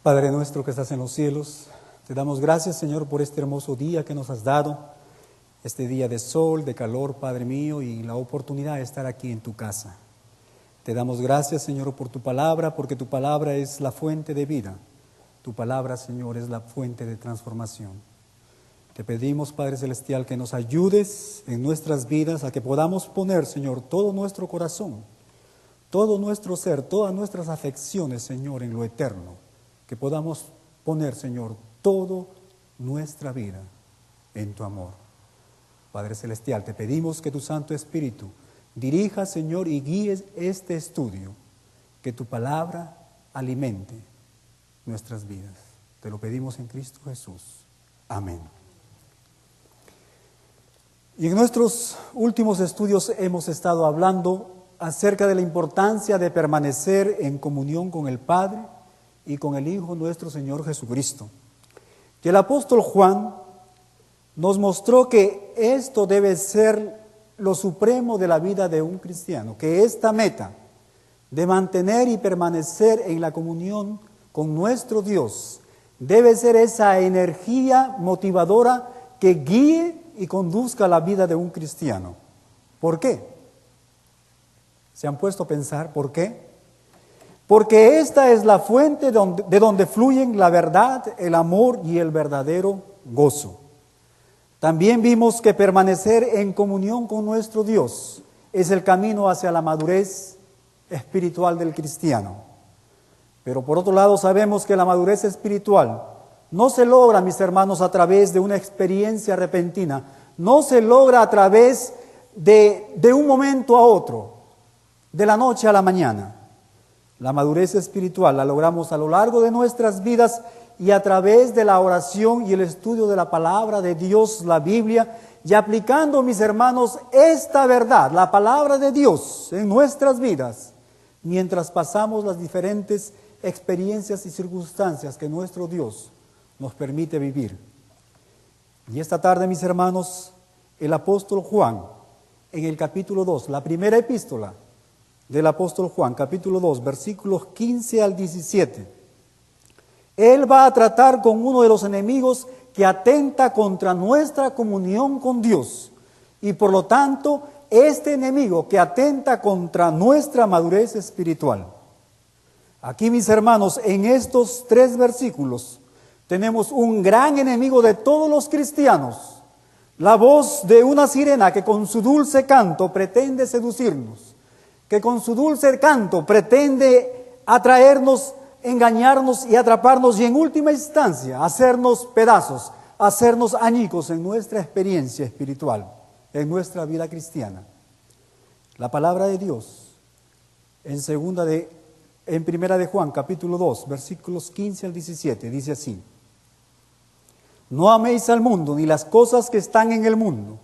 Padre nuestro que estás en los cielos, te damos gracias, Señor, por este hermoso día que nos has dado, este día de sol, de calor, Padre mío, y la oportunidad de estar aquí en tu casa. Te damos gracias, Señor, por tu palabra, porque tu palabra es la fuente de vida. Tu palabra, Señor, es la fuente de transformación. Te pedimos, Padre Celestial, que nos ayudes en nuestras vidas a que podamos poner, Señor, todo nuestro corazón, todo nuestro ser, todas nuestras afecciones, Señor, en lo eterno. Que podamos poner, Señor, toda nuestra vida en tu amor. Padre Celestial, te pedimos que tu Santo Espíritu dirija, Señor, y guíe este estudio, que tu palabra alimente nuestras vidas. Te lo pedimos en Cristo Jesús. Amén. Y en nuestros últimos estudios hemos estado hablando acerca de la importancia de permanecer en comunión con el Padre y con el Hijo nuestro Señor Jesucristo. Y el apóstol Juan nos mostró que esto debe ser lo supremo de la vida de un cristiano, que esta meta de mantener y permanecer en la comunión con nuestro Dios debe ser esa energía motivadora que guíe y conduzca la vida de un cristiano. ¿Por qué? ¿Se han puesto a pensar por qué? Porque esta es la fuente de donde fluyen la verdad, el amor y el verdadero gozo. También vimos que permanecer en comunión con nuestro Dios es el camino hacia la madurez espiritual del cristiano. Pero por otro lado sabemos que la madurez espiritual no se logra, mis hermanos, a través de una experiencia repentina, no se logra a través de un momento a otro, de la noche a la mañana. La madurez espiritual la logramos a lo largo de nuestras vidas y a través de la oración y el estudio de la palabra de Dios, la Biblia, y aplicando, mis hermanos, esta verdad, la palabra de Dios en nuestras vidas, mientras pasamos las diferentes experiencias y circunstancias que nuestro Dios nos permite vivir. Y esta tarde, mis hermanos, el apóstol Juan, en el capítulo 2, la primera epístola del apóstol Juan, capítulo 2, versículos 15 al 17, él va a tratar con uno de los enemigos que atenta contra nuestra comunión con Dios. Y por lo tanto, este enemigo que atenta contra nuestra madurez espiritual. Aquí, mis hermanos, en estos 3 versículos, tenemos un gran enemigo de todos los cristianos. La voz de una sirena que con su dulce canto pretende seducirnos, que con su dulce canto pretende atraernos, engañarnos y atraparnos y en última instancia hacernos pedazos, hacernos añicos en nuestra experiencia espiritual, en nuestra vida cristiana. La palabra de Dios en primera de Juan capítulo 2 versículos 15 al 17 dice así: no améis al mundo ni las cosas que están en el mundo.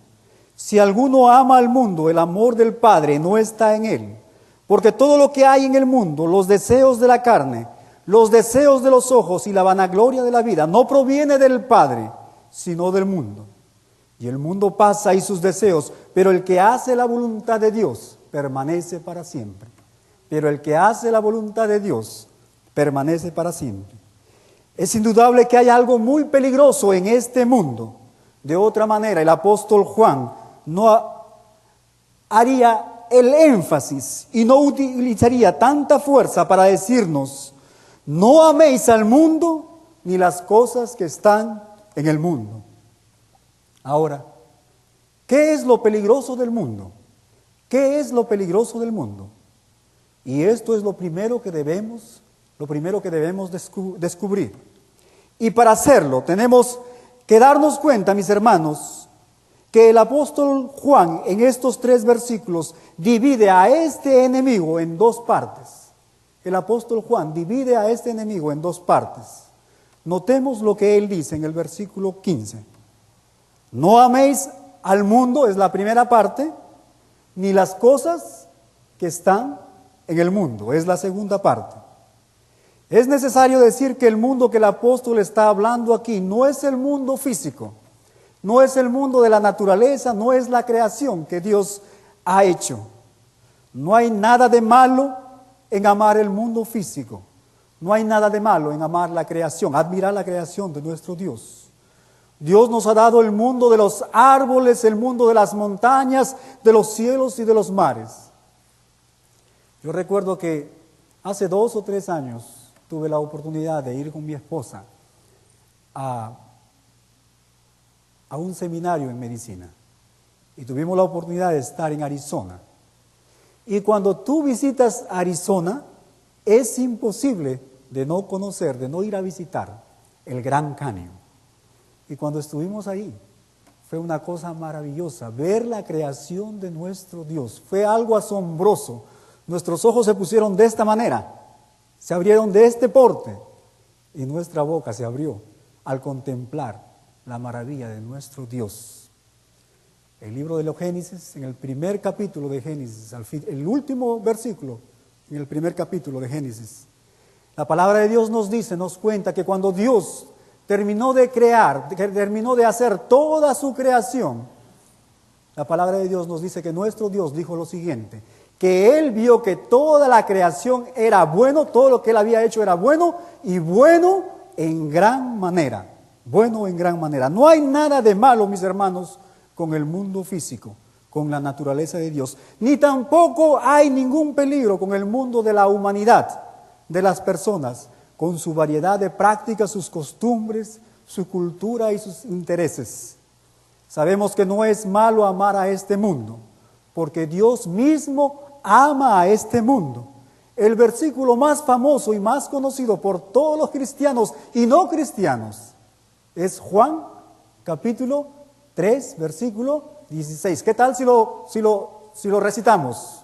Si alguno ama al mundo, el amor del Padre no está en él. Porque todo lo que hay en el mundo, los deseos de la carne, los deseos de los ojos y la vanagloria de la vida, no proviene del Padre, sino del mundo. Y el mundo pasa y sus deseos, pero el que hace la voluntad de Dios permanece para siempre. Pero el que hace la voluntad de Dios permanece para siempre. Es indudable que hay algo muy peligroso en este mundo. De otra manera, el apóstol Juan no haría el énfasis y no utilizaría tanta fuerza para decirnos: no améis al mundo ni las cosas que están en el mundo. Ahora, ¿qué es lo peligroso del mundo? ¿Qué es lo peligroso del mundo? Y esto es lo primero que debemos descubrir. Y para hacerlo tenemos que darnos cuenta, mis hermanos, que el apóstol Juan en estos 3 versículos divide a este enemigo en 2 partes. El apóstol Juan divide a este enemigo en 2 partes. Notemos lo que él dice en el versículo 15. No améis al mundo, es la primera parte, ni las cosas que están en el mundo, es la segunda parte. Es necesario decir que el mundo que el apóstol está hablando aquí no es el mundo físico, no es el mundo de la naturaleza, no es la creación que Dios ha hecho. No hay nada de malo en amar el mundo físico. No hay nada de malo en amar la creación, admirar la creación de nuestro Dios. Dios nos ha dado el mundo de los árboles, el mundo de las montañas, de los cielos y de los mares. Yo recuerdo que hace 2 o 3 años tuve la oportunidad de ir con mi esposa a un seminario en medicina y tuvimos la oportunidad de estar en Arizona. Y cuando tú visitas Arizona, es imposible de no conocer, de no ir a visitar el Gran Cañón. Y cuando estuvimos ahí, fue una cosa maravillosa, ver la creación de nuestro Dios. Fue algo asombroso. Nuestros ojos se pusieron de esta manera, se abrieron de este porte, y nuestra boca se abrió al contemplar la maravilla de nuestro Dios. El libro de los Génesis, en el primer capítulo de Génesis, el último versículo, en el primer capítulo de Génesis, la palabra de Dios nos dice, nos cuenta que cuando Dios terminó de crear, terminó de hacer toda su creación, la palabra de Dios nos dice que nuestro Dios dijo lo siguiente, que Él vio que toda la creación era bueno, todo lo que Él había hecho era bueno y bueno en gran manera, bueno en gran manera. No hay nada de malo, mis hermanos, con el mundo físico, con la naturaleza de Dios, ni tampoco hay ningún peligro con el mundo de la humanidad, de las personas, con su variedad de prácticas, sus costumbres, su cultura y sus intereses. Sabemos que no es malo amar a este mundo, porque Dios mismo ama a este mundo. El versículo más famoso y más conocido por todos los cristianos y no cristianos es Juan capítulo 3, versículo 16. ¿Qué tal si lo recitamos?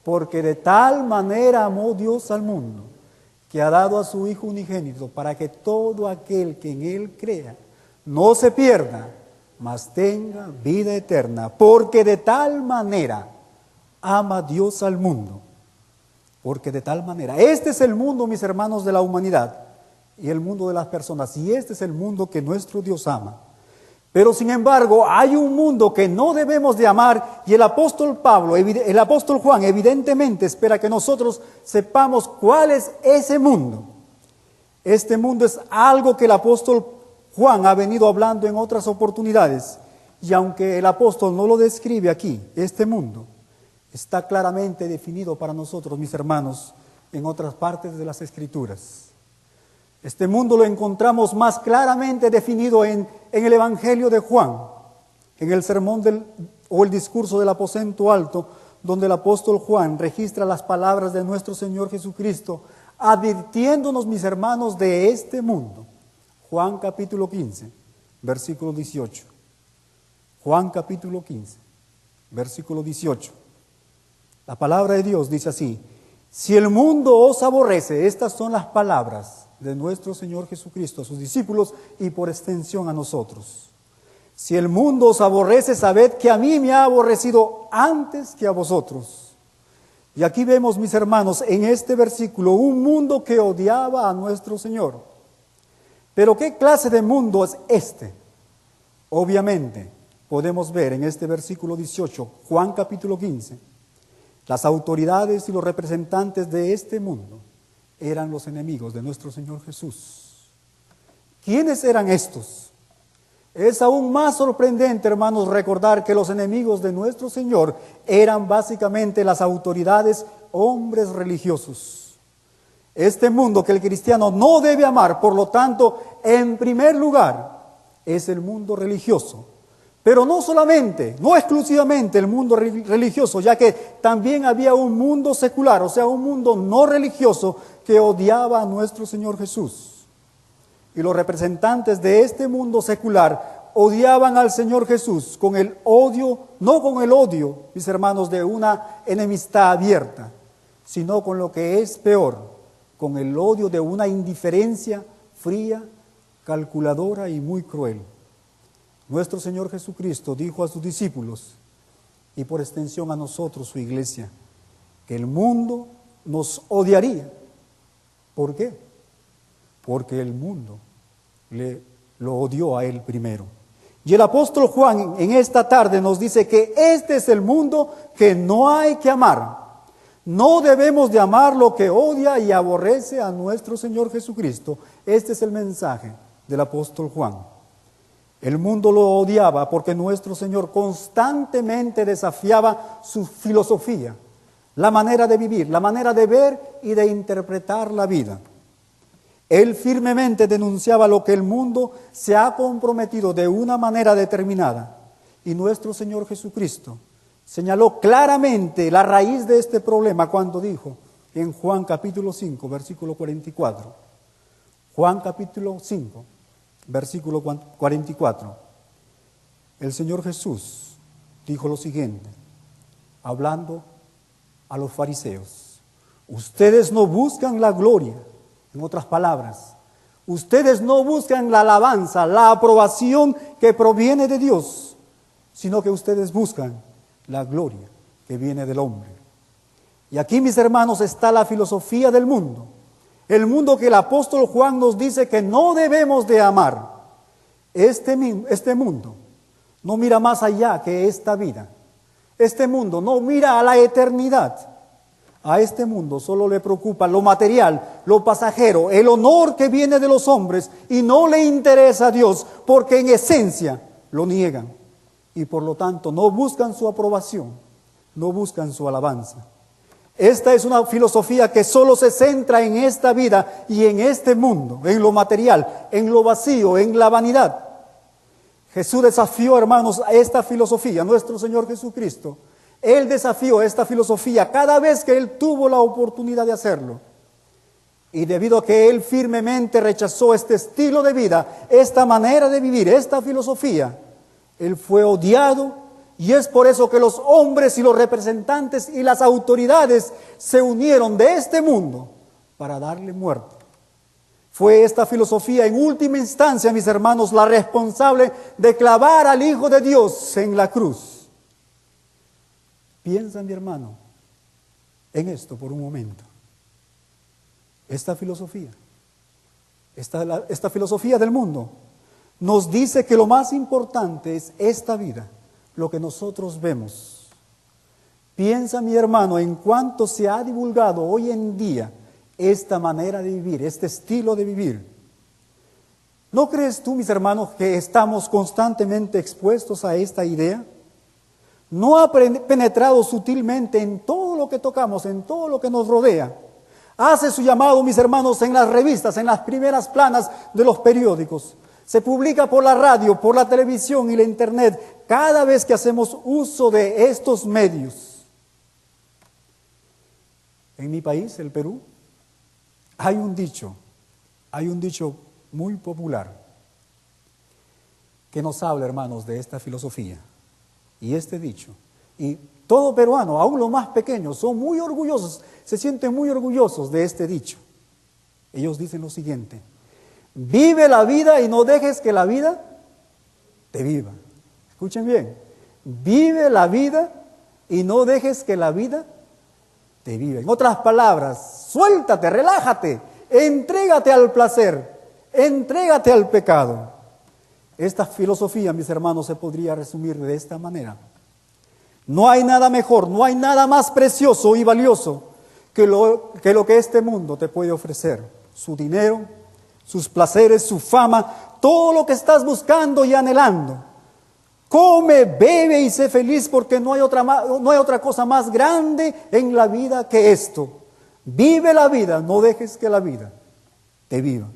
Porque de tal manera amó Dios al mundo, que ha dado a su Hijo unigénito, para que todo aquel que en Él crea no se pierda, mas tenga vida eterna. Porque de tal manera ama Dios al mundo. Porque de tal manera. Este es el mundo, mis hermanos, de la humanidad y el mundo de las personas. Y este es el mundo que nuestro Dios ama. Pero sin embargo, hay un mundo que no debemos de amar y el apóstol Juan evidentemente espera que nosotros sepamos cuál es ese mundo. Este mundo es algo que el apóstol Juan ha venido hablando en otras oportunidades y aunque el apóstol no lo describe aquí, este mundo está claramente definido para nosotros, mis hermanos, en otras partes de las Escrituras. Este mundo lo encontramos más claramente definido en el Evangelio de Juan, en el sermón o el discurso del aposento alto, donde el apóstol Juan registra las palabras de nuestro Señor Jesucristo, advirtiéndonos, mis hermanos, de este mundo. Juan capítulo 15, versículo 18. Juan capítulo 15, versículo 18. La palabra de Dios dice así: si el mundo os aborrece, estas son las palabras de nuestro Señor Jesucristo a sus discípulos y por extensión a nosotros. Si el mundo os aborrece, sabed que a mí me ha aborrecido antes que a vosotros. Y aquí vemos, mis hermanos, en este versículo, un mundo que odiaba a nuestro Señor. Pero ¿qué clase de mundo es este? Obviamente, podemos ver en este versículo 18, Juan capítulo 15, las autoridades y los representantes de este mundo eran los enemigos de nuestro Señor Jesús. ¿Quiénes eran estos? Es aún más sorprendente, hermanos, recordar que los enemigos de nuestro Señor eran básicamente las autoridades, hombres religiosos. Este mundo que el cristiano no debe amar, por lo tanto, en primer lugar, es el mundo religioso. Pero no solamente, no exclusivamente el mundo religioso, ya que también había un mundo secular, o sea, un mundo no religioso que odiaba a nuestro Señor Jesús. Y los representantes de este mundo secular odiaban al Señor Jesús con el odio, no con el odio, mis hermanos, de una enemistad abierta, sino con lo que es peor, con el odio de una indiferencia fría, calculadora y muy cruel. Nuestro Señor Jesucristo dijo a sus discípulos, y por extensión a nosotros, su iglesia, que el mundo nos odiaría. ¿Por qué? Porque el mundo lo odió a él primero. Y el apóstol Juan en esta tarde nos dice que este es el mundo que no hay que amar. No debemos de amar lo que odia y aborrece a nuestro Señor Jesucristo. Este es el mensaje del apóstol Juan. El mundo lo odiaba porque nuestro Señor constantemente desafiaba su filosofía, la manera de vivir, la manera de ver y de interpretar la vida. Él firmemente denunciaba lo que el mundo se ha comprometido de una manera determinada. Y nuestro Señor Jesucristo señaló claramente la raíz de este problema cuando dijo en Juan capítulo 5, versículo 44. Juan capítulo 5, versículo 44. El Señor Jesús dijo lo siguiente, hablando a los fariseos. Ustedes no buscan la gloria, en otras palabras, ustedes no buscan la alabanza, la aprobación que proviene de Dios, sino que ustedes buscan la gloria que viene del hombre. Y aquí, mis hermanos, está la filosofía del mundo. El mundo que el apóstol Juan nos dice que no debemos de amar. Este mundo no mira más allá que esta vida. Este mundo no mira a la eternidad. A este mundo solo le preocupa lo material, lo pasajero, el honor que viene de los hombres y no le interesa a Dios porque en esencia lo niegan y por lo tanto no buscan su aprobación, no buscan su alabanza. Esta es una filosofía que solo se centra en esta vida y en este mundo, en lo material, en lo vacío, en la vanidad. Jesús desafió, hermanos, a esta filosofía, nuestro Señor Jesucristo. Él desafió esta filosofía cada vez que Él tuvo la oportunidad de hacerlo. Y debido a que Él firmemente rechazó este estilo de vida, esta manera de vivir, esta filosofía, Él fue odiado. Y es por eso que los hombres y los representantes y las autoridades se unieron de este mundo para darle muerte. Fue esta filosofía en última instancia, mis hermanos, la responsable de clavar al Hijo de Dios en la cruz. Piensa, mi hermano, en esto por un momento. Esta filosofía del mundo nos dice que lo más importante es esta vida, lo que nosotros vemos. Piensa, mi hermano, en cuánto se ha divulgado hoy en día esta manera de vivir, este estilo de vivir. ¿No crees tú, mis hermanos, que estamos constantemente expuestos a esta idea? ¿No ha penetrado sutilmente en todo lo que tocamos, en todo lo que nos rodea? Hace su llamado, mis hermanos, en las revistas, en las primeras planas de los periódicos. Se publica por la radio, por la televisión y la internet, cada vez que hacemos uso de estos medios. En mi país, el Perú, hay un dicho muy popular que nos habla, hermanos, de esta filosofía. Y este dicho, y todo peruano, aún los más pequeños, son muy orgullosos, se sienten muy orgullosos de este dicho. Ellos dicen lo siguiente: vive la vida y no dejes que la vida te viva. Escuchen bien, vive la vida y no dejes que la vida te viva. En otras palabras, suéltate, relájate, entrégate al placer, entrégate al pecado. Esta filosofía, mis hermanos, se podría resumir de esta manera. No hay nada mejor, no hay nada más precioso y valioso que lo que este mundo te puede ofrecer. Su dinero, sus placeres, su fama, todo lo que estás buscando y anhelando. Come, bebe y sé feliz porque no hay otra cosa más grande en la vida que esto. Vive la vida, no dejes que la vida te viva.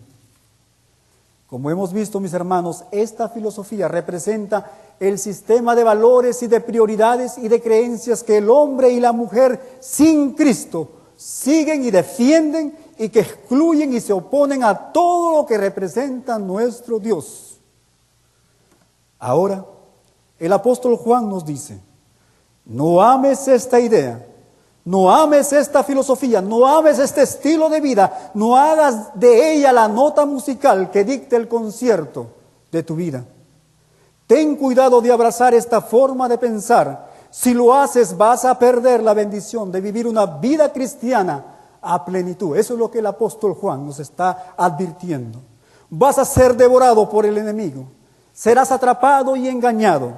Como hemos visto, mis hermanos, esta filosofía representa el sistema de valores y de prioridades y de creencias que el hombre y la mujer sin Cristo siguen y defienden y que excluyen y se oponen a todo lo que representa nuestro Dios. Ahora, el apóstol Juan nos dice: no ames esta idea, no ames esta filosofía, no ames este estilo de vida, no hagas de ella la nota musical que dicte el concierto de tu vida. Ten cuidado de abrazar esta forma de pensar. Si lo haces, vas a perder la bendición de vivir una vida cristiana a plenitud. Eso es lo que el apóstol Juan nos está advirtiendo. Vas a ser devorado por el enemigo. Serás atrapado y engañado.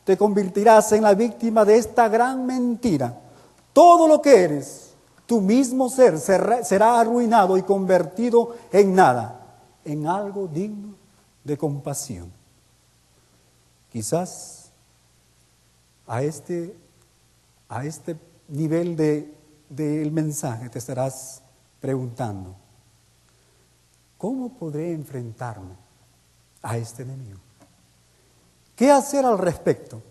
Te convertirás en la víctima de esta gran mentira. Todo lo que eres, Tu mismo ser será arruinado y convertido en nada, en algo digno de compasión. Quizás a este nivel del mensaje te estarás preguntando, ¿cómo podré enfrentarme a este enemigo? ¿Qué hacer al respecto?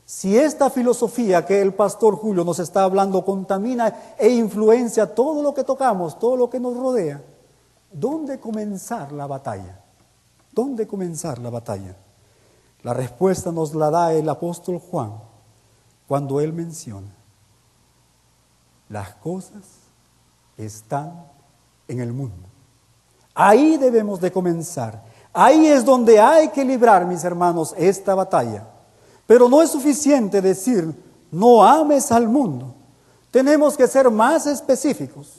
Si esta filosofía que el pastor Julio nos está hablando contamina e influencia todo lo que tocamos, todo lo que nos rodea, ¿dónde comenzar la batalla? ¿Dónde comenzar la batalla? La respuesta nos la da el apóstol Juan cuando él menciona: las cosas están en el mundo. Ahí debemos de comenzar. Ahí es donde hay que librar, mis hermanos, esta batalla. Pero no es suficiente decir, no ames al mundo. Tenemos que ser más específicos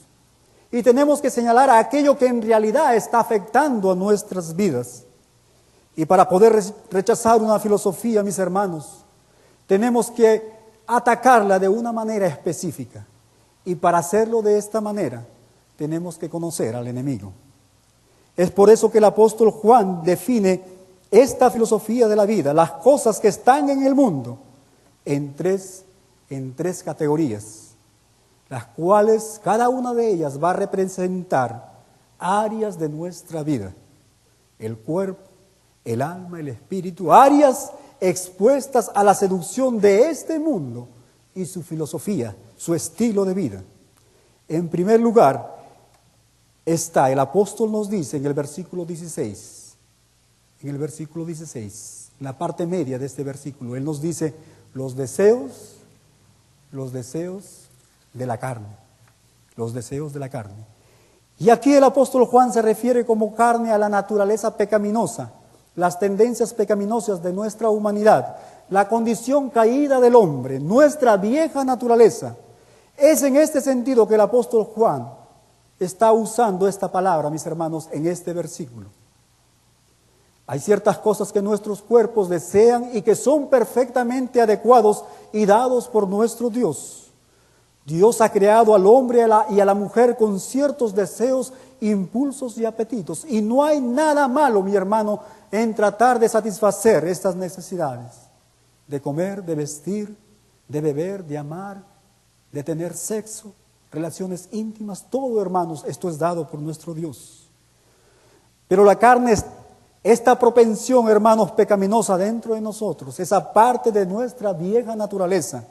y tenemos que señalar a aquello que en realidad está afectando a nuestras vidas. Y para poder rechazar una filosofía, mis hermanos, tenemos que atacarla de una manera específica. Y para hacerlo de esta manera, tenemos que conocer al enemigo. Es por eso que el apóstol Juan define esta filosofía de la vida, las cosas que están en el mundo, en tres categorías, las cuales cada una de ellas va a representar áreas de nuestra vida: el cuerpo, el alma, el espíritu, áreas expuestas a la seducción de este mundo y su filosofía, su estilo de vida. En primer lugar está, el apóstol nos dice en el versículo 16, la parte media de este versículo, él nos dice los deseos de la carne, los deseos de la carne. Y aquí el apóstol Juan se refiere como carne a la naturaleza pecaminosa, las tendencias pecaminosas de nuestra humanidad, la condición caída del hombre, nuestra vieja naturaleza. Es en este sentido que el apóstol Juan está usando esta palabra, mis hermanos, en este versículo. Hay ciertas cosas que nuestros cuerpos desean y que son perfectamente adecuados y dados por nuestro Dios. Dios ha creado al hombre y a la mujer con ciertos deseos, impulsos y apetitos. Y no hay nada malo, mi hermano, en tratar de satisfacer estas necesidades. De comer, de vestir, de beber, de amar, de tener sexo, relaciones íntimas. Todo, hermanos, esto es dado por nuestro Dios. Pero la carne es esta propensión, hermanos, pecaminosa dentro de nosotros, esa parte de nuestra vieja naturaleza,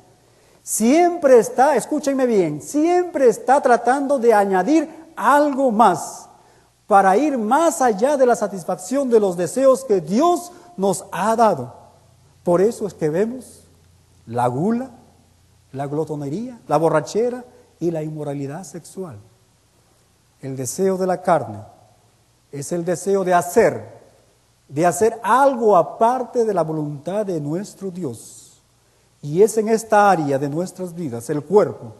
siempre está, escúchenme bien, siempre está tratando de añadir algo más para ir más allá de la satisfacción de los deseos que Dios nos ha dado. Por eso es que vemos la gula, la glotonería, la borrachera y la inmoralidad sexual. El deseo de la carne es el deseo de hacer algo aparte de la voluntad de nuestro Dios. Y es en esta área de nuestras vidas, el cuerpo,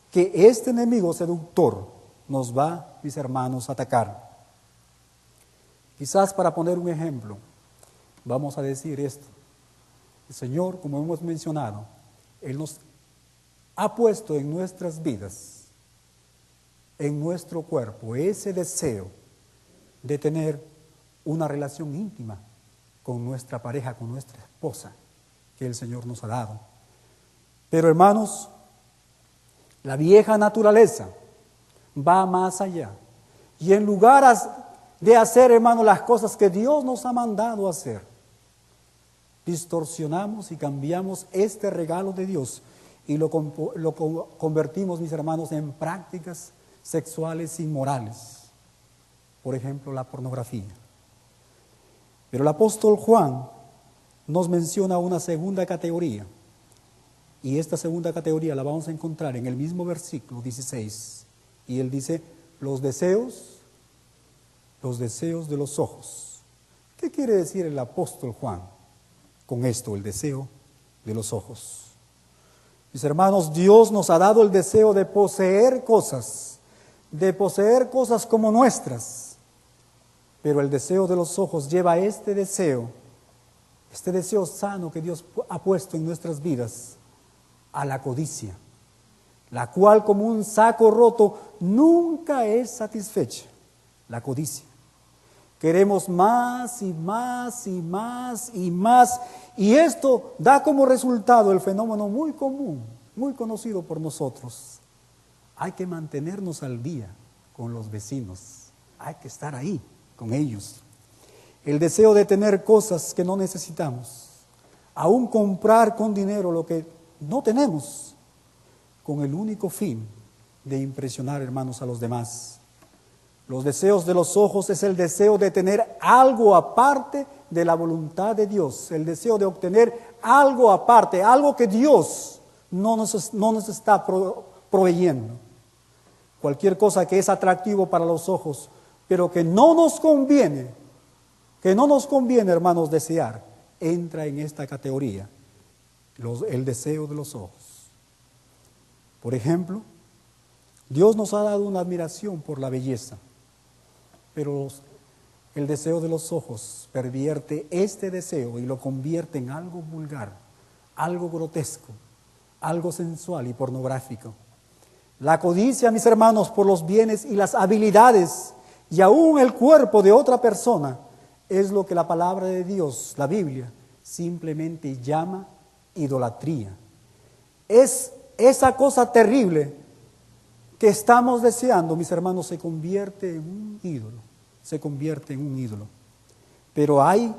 que este enemigo seductor nos va, mis hermanos, a atacar. Quizás para poner un ejemplo, vamos a decir esto. El Señor, como hemos mencionado, Él nos ha puesto en nuestras vidas, en nuestro cuerpo, ese deseo de tener una relación íntima con nuestra pareja, con nuestra esposa, que el Señor nos ha dado. Pero, hermanos, la vieja naturaleza va más allá. Y en lugar de hacer, hermanos, las cosas que Dios nos ha mandado hacer, distorsionamos y cambiamos este regalo de Dios y lo convertimos, mis hermanos, en prácticas sexuales inmorales. Por ejemplo, la pornografía. Pero el apóstol Juan nos menciona una segunda categoría. Y esta segunda categoría la vamos a encontrar en el mismo versículo 16. Y él dice, los deseos de los ojos. ¿Qué quiere decir el apóstol Juan con esto, el deseo de los ojos? Mis hermanos, Dios nos ha dado el deseo de poseer cosas como nuestras. Pero el deseo de los ojos lleva a este deseo sano que Dios ha puesto en nuestras vidas, a la codicia. la cual como un saco roto nunca es satisfecha, la codicia. Queremos más y más y más y más, y esto da como resultado el fenómeno muy común, muy conocido por nosotros. Hay que mantenernos al día con los vecinos, hay que estar ahí con ellos. El deseo de tener cosas que no necesitamos, aún comprar con dinero lo que no tenemos, con el único fin de impresionar, hermanos, a los demás. Los deseos de los ojos es el deseo de tener algo aparte de la voluntad de Dios, el deseo de obtener algo aparte, algo que Dios no nos está proveyendo. Cualquier cosa que es atractivo para los ojos, pero que no nos conviene, hermanos, desear, entra en esta categoría, el deseo de los ojos. Por ejemplo, Dios nos ha dado una admiración por la belleza, pero el deseo de los ojos pervierte este deseo y lo convierte en algo vulgar, algo grotesco, algo sensual y pornográfico. La codicia, mis hermanos, por los bienes y las habilidades y aún el cuerpo de otra persona es lo que la palabra de Dios, la Biblia, simplemente llama idolatría. Es esa cosa terrible que estamos deseando, mis hermanos, se convierte en un ídolo. Pero hay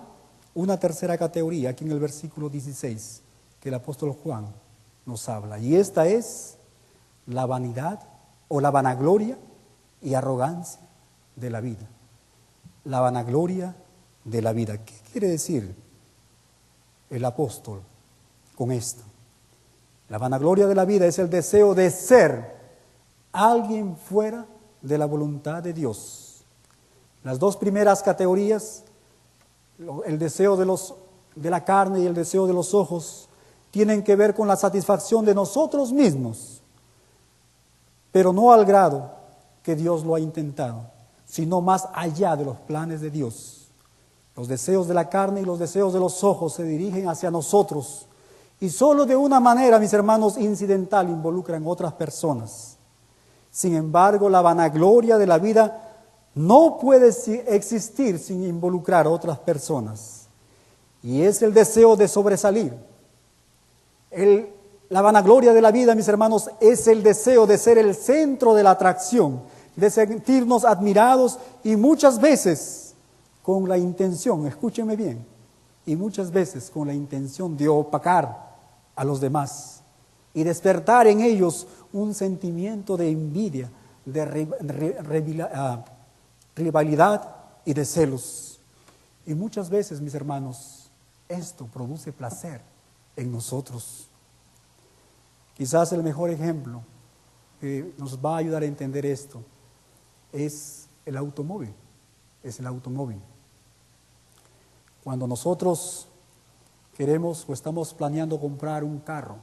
una tercera categoría aquí en el versículo 16 que el apóstol Juan nos habla, y esta es la vanidad o la vanagloria y arrogancia de la vida. La vanagloria de la vida. ¿Qué quiere decir el apóstol con esto? La vanagloria de la vida es el deseo de ser alguien fuera de la voluntad de Dios. Las dos primeras categorías, el deseo de la carne y el deseo de los ojos, tienen que ver con la satisfacción de nosotros mismos, pero no al grado que Dios lo ha intentado, sino más allá de los planes de Dios. Los deseos de la carne y los deseos de los ojos se dirigen hacia nosotros y solo de una manera, mis hermanos, incidental involucran otras personas. Sin embargo, la vanagloria de la vida no puede existir sin involucrar a otras personas. Y es el deseo de sobresalir. La vanagloria de la vida, mis hermanos, es el deseo de ser el centro de la atracción, de sentirnos admirados y muchas veces con la intención, escúcheme bien, y muchas veces con la intención de opacar a los demás y despertar en ellos un sentimiento de envidia, de rivalidad y de celos. Y muchas veces, mis hermanos, esto produce placer en nosotros. Quizás el mejor ejemplo que nos va a ayudar a entender esto es el automóvil. Cuando nosotros queremos o estamos planeando comprar un carro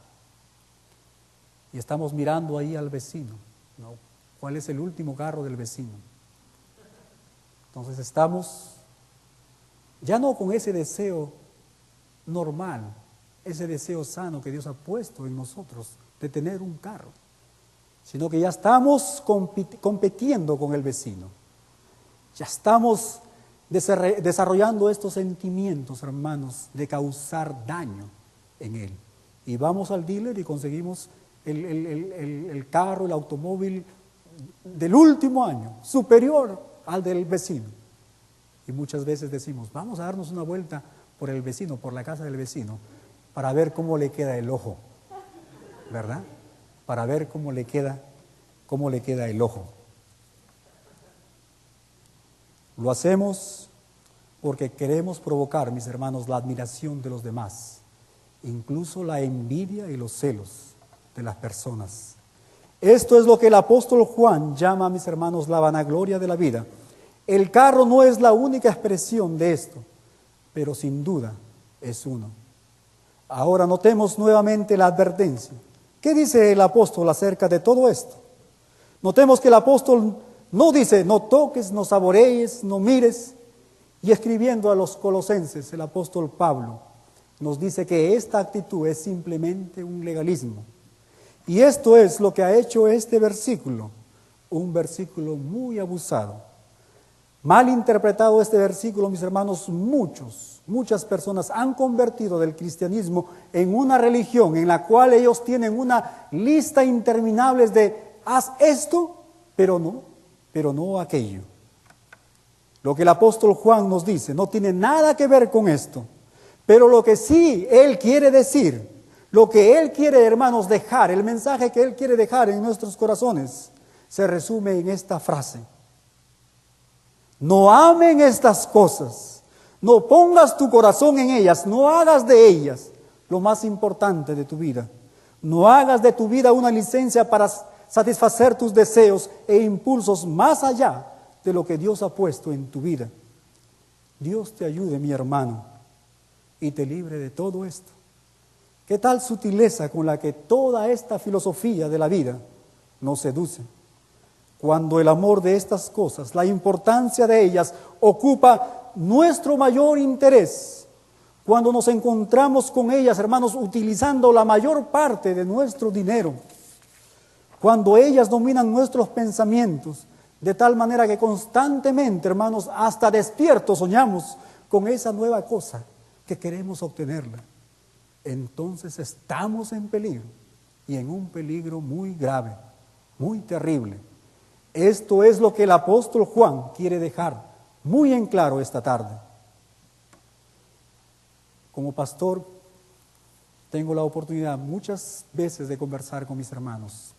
y estamos mirando ahí al vecino, ¿no? ¿Cuál es el último carro del vecino? Entonces estamos ya no con ese deseo normal, ese deseo sano que Dios ha puesto en nosotros de tener un carro, sino que ya estamos compitiendo con el vecino. Ya estamos desarrollando estos sentimientos, hermanos, de causar daño en él. Y vamos al dealer y conseguimos el carro, el automóvil del último año, superior al del vecino. Y muchas veces decimos, vamos a darnos una vuelta por el vecino, por la casa del vecino, para ver cómo le queda el ojo, ¿verdad? Para ver cómo le queda el ojo. Lo hacemos porque queremos provocar, mis hermanos, la admiración de los demás, incluso la envidia y los celos de las personas. Esto es lo que el apóstol Juan llama, mis hermanos, la vanagloria de la vida. El carro no es la única expresión de esto, pero sin duda es uno. Ahora notemos nuevamente la advertencia. ¿Qué dice el apóstol acerca de todo esto? Notemos que el apóstol no dice, no toques, no saborees, no mires. Y escribiendo a los colosenses, el apóstol Pablo nos dice que esta actitud es simplemente un legalismo. Y esto es lo que ha hecho este versículo, un versículo muy abusado. Mal interpretado este versículo, mis hermanos, muchas personas han convertido del cristianismo en una religión en la cual ellos tienen una lista interminable de haz esto, pero no aquello. Lo que el apóstol Juan nos dice no tiene nada que ver con esto, pero lo que sí él quiere decir, lo que él quiere, hermanos, dejar, el mensaje que él quiere dejar en nuestros corazones, se resume en esta frase: no amen estas cosas, no pongas tu corazón en ellas, no hagas de ellas lo más importante de tu vida, no hagas de tu vida una licencia para satisfacer tus deseos e impulsos más allá de lo que Dios ha puesto en tu vida. Dios te ayude, mi hermano, y te libre de todo esto. ¿Qué tal sutileza con la que toda esta filosofía de la vida nos seduce? Cuando el amor de estas cosas, la importancia de ellas, ocupa nuestro mayor interés, cuando nos encontramos con ellas, hermanos, utilizando la mayor parte de nuestro dinero, cuando ellas dominan nuestros pensamientos, de tal manera que constantemente, hermanos, hasta despiertos soñamos con esa nueva cosa que queremos obtenerla, entonces estamos en peligro, y en un peligro muy grave, muy terrible. Esto es lo que el apóstol Juan quiere dejar muy en claro esta tarde. Como pastor, tengo la oportunidad muchas veces de conversar con mis hermanos,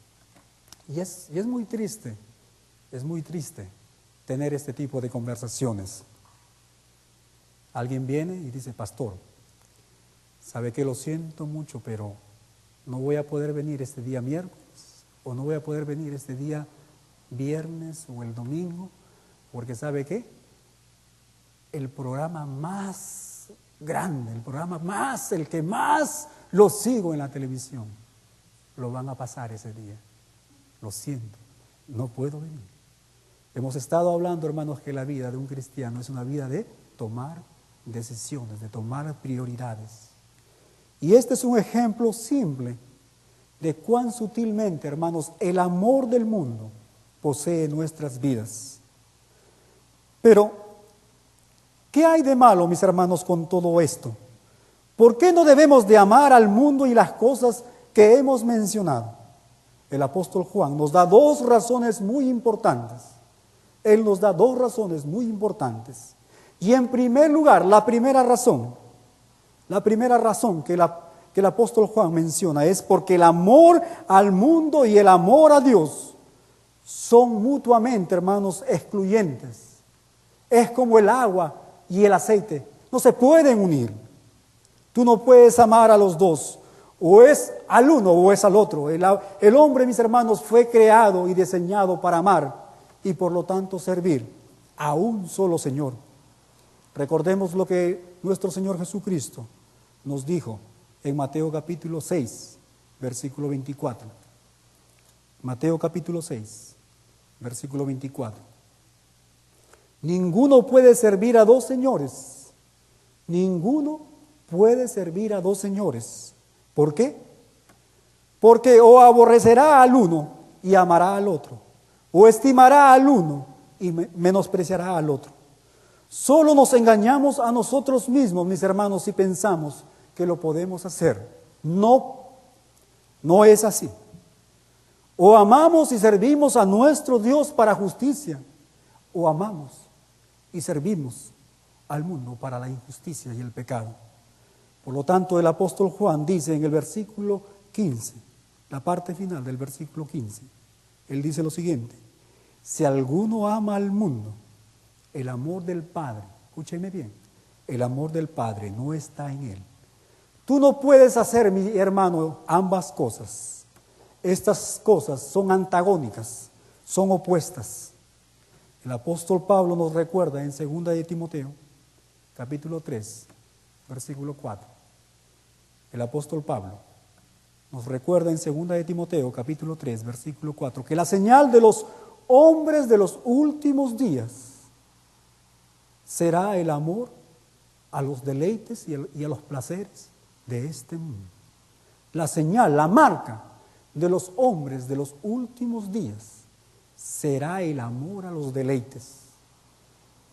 y es muy triste tener este tipo de conversaciones. Alguien viene y dice: pastor, sabe que lo siento mucho, pero no voy a poder venir este día miércoles, o no voy a poder venir este día viernes o el domingo, porque ¿sabe qué? El programa más grande, el que más lo sigo en la televisión, lo van a pasar ese día. Lo siento, no puedo venir. Hemos estado hablando, hermanos, que la vida de un cristiano es una vida de tomar decisiones, de tomar prioridades. Y este es un ejemplo simple de cuán sutilmente, hermanos, el amor del mundo posee nuestras vidas. Pero, ¿qué hay de malo, mis hermanos, con todo esto? ¿Por qué no debemos de amar al mundo y las cosas que hemos mencionado? El apóstol Juan nos da dos razones muy importantes. Él nos da dos razones muy importantes. Y en primer lugar, la primera razón que el apóstol Juan menciona es porque el amor al mundo y el amor a Dios son mutuamente, hermanos, excluyentes. Es como el agua y el aceite, no se pueden unir. Tú no puedes amar a los dos, o es al uno o es al otro. El hombre, mis hermanos, fue creado y diseñado para amar y por lo tanto servir a un solo Señor. Recordemos lo que nuestro Señor Jesucristo nos dijo en Mateo capítulo 6, versículo 24. Mateo capítulo 6, versículo 24. Ninguno puede servir a dos señores. Ninguno puede servir a dos señores. ¿Por qué? Porque o aborrecerá al uno y amará al otro, o estimará al uno y menospreciará al otro. Solo nos engañamos a nosotros mismos, mis hermanos, si pensamos que lo podemos hacer. No es así. O amamos y servimos a nuestro Dios para justicia, o amamos y servimos al mundo para la injusticia y el pecado. Por lo tanto, el apóstol Juan dice en el versículo 15, la parte final del versículo 15, él dice lo siguiente: si alguno ama al mundo, el amor del Padre, escúcheme bien, el amor del Padre no está en él. Tú no puedes hacer, mi hermano, ambas cosas. Estas cosas son antagónicas, son opuestas. El apóstol Pablo nos recuerda en 2 de Timoteo, capítulo 3, versículo 4. El apóstol Pablo nos recuerda en 2 de Timoteo, capítulo 3, versículo 4, que la señal de los hombres de los últimos días será el amor a los deleites y a los placeres de este mundo. La señal, la marca de los hombres de los últimos días será el amor a los deleites.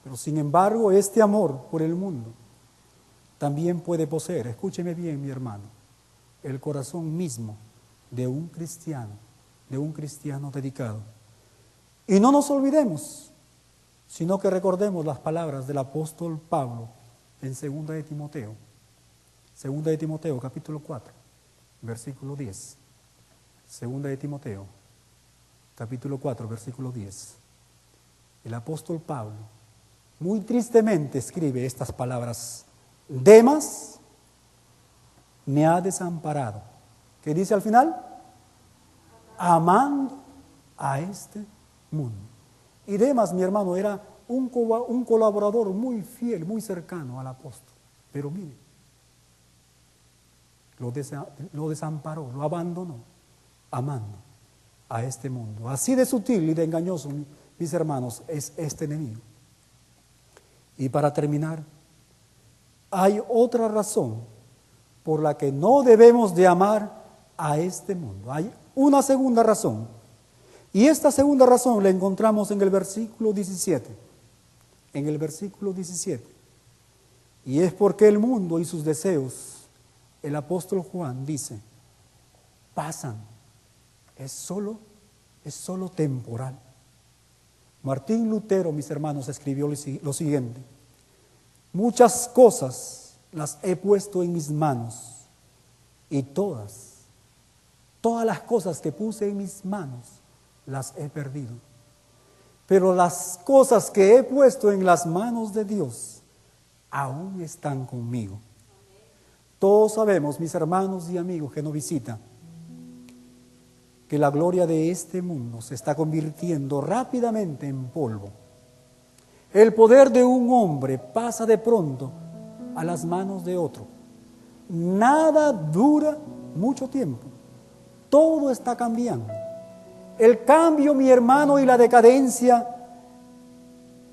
Pero sin embargo, este amor por el mundo también puede poseer, escúcheme bien, mi hermano, el corazón mismo de un cristiano dedicado. Y no nos olvidemos, sino que recordemos las palabras del apóstol Pablo en 2 de Timoteo. 2 de Timoteo, capítulo 4, versículo 10. 2 de Timoteo, capítulo 4, versículo 10. El apóstol Pablo muy tristemente escribe estas palabras: Demas me ha desamparado. ¿Qué dice al final? Amando a este mundo. Y Demas, mi hermano, era un colaborador muy fiel, muy cercano al apóstol. Pero mire, lo desamparó, lo abandonó, amando a este mundo. Así de sutil y de engañoso, mis hermanos, es este enemigo. Y para terminar, hay otra razón por la que no debemos de amar a este mundo. Hay una segunda razón. Y esta segunda razón la encontramos en el versículo 17. En el versículo 17. Y es porque el mundo y sus deseos, el apóstol Juan dice, pasan. Es solo temporal. Martín Lutero, mis hermanos, escribió lo siguiente: muchas cosas las he puesto en mis manos y todas las cosas que puse en mis manos las he perdido. Pero las cosas que he puesto en las manos de Dios aún están conmigo. Todos sabemos, mis hermanos y amigos que nos visitan, que la gloria de este mundo se está convirtiendo rápidamente en polvo. El poder de un hombre pasa de pronto a las manos de otro. Nada dura mucho tiempo. Todo está cambiando. El cambio, mi hermano, y la decadencia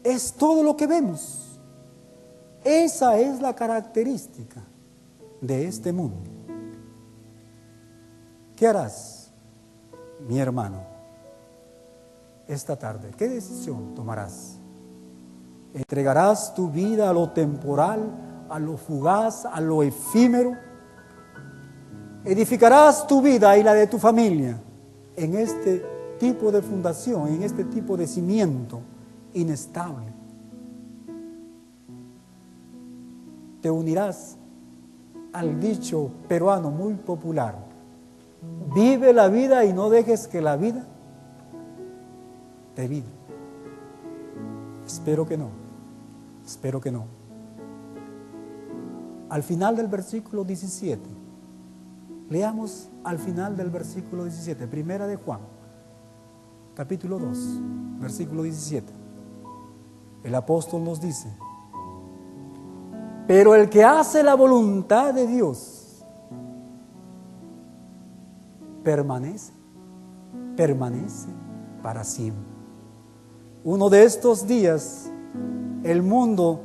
es todo lo que vemos. Esa es la característica de este mundo. ¿Qué harás, mi hermano, esta tarde? ¿Qué decisión tomarás? ¿Entregarás tu vida a lo temporal, a lo fugaz, a lo efímero? ¿Edificarás tu vida y la de tu familia en este tipo de fundación, en este tipo de cimiento inestable? ¿Te unirás al dicho peruano muy popular: vive la vida y no dejes que la vida te viva? Espero que no, espero que no. Al final del versículo 17, leamos al final del versículo 17, primera de Juan, capítulo 2, versículo 17. El apóstol nos dice: pero el que hace la voluntad de Dios permanece para siempre. Uno de estos días, el mundo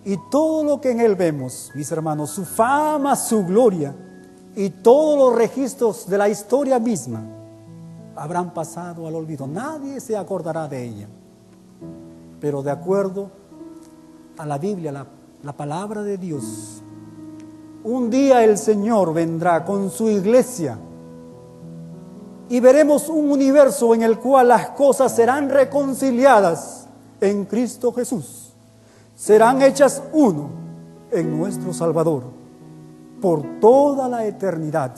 y todo lo que en él vemos, mis hermanos, su fama, su gloria y todos los registros de la historia misma habrán pasado al olvido. Nadie se acordará de ella. Pero de acuerdo a la Biblia, la palabra de Dios, un día el Señor vendrá con su iglesia y veremos un universo en el cual las cosas serán reconciliadas en Cristo Jesús. Serán hechas uno en nuestro Salvador por toda la eternidad.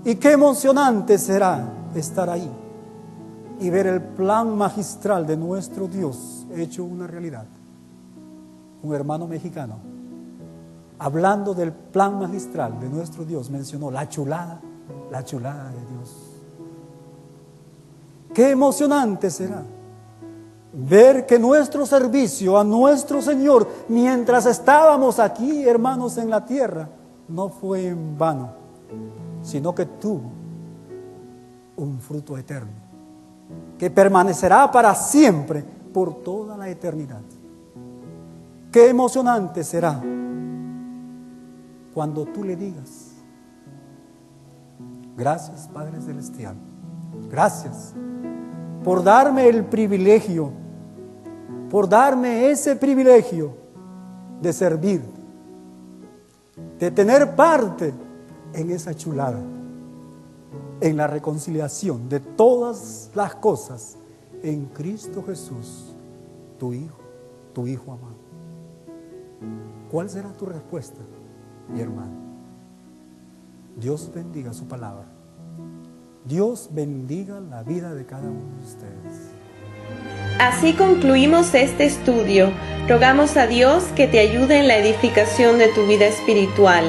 Y qué emocionante será estar ahí y ver el plan magistral de nuestro Dios hecho una realidad. Un hermano mexicano, hablando del plan magistral de nuestro Dios, mencionó la chulada de Dios. Qué emocionante será ver que nuestro servicio a nuestro Señor, mientras estábamos aquí, hermanos, en la tierra, no fue en vano, sino que tuvo un fruto eterno, que permanecerá para siempre, por toda la eternidad. Qué emocionante será cuando tú le digas Gracias, Padre Celestial. Gracias por darme el privilegio, por darme ese privilegio de servir, de tener parte en esa chulada, en la reconciliación de todas las cosas en Cristo Jesús, tu Hijo amado. ¿Cuál será tu respuesta, mi hermano? Dios bendiga su palabra. Dios bendiga la vida de cada uno de ustedes. Así concluimos este estudio. Rogamos a Dios que te ayude en la edificación de tu vida espiritual.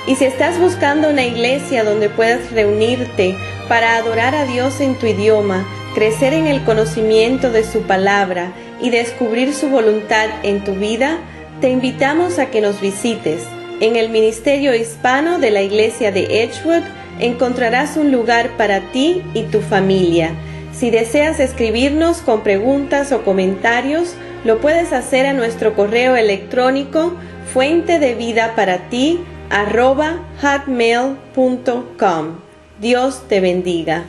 Y si estás buscando una iglesia donde puedas reunirte para adorar a Dios en tu idioma, crecer en el conocimiento de su palabra y descubrir su voluntad en tu vida, te invitamos a que nos visites. En el Ministerio Hispano de la Iglesia de Edgewood encontrarás un lugar para ti y tu familia. Si deseas escribirnos con preguntas o comentarios, lo puedes hacer a nuestro correo electrónico fuentedevidaparati@hotmail.com. Dios te bendiga.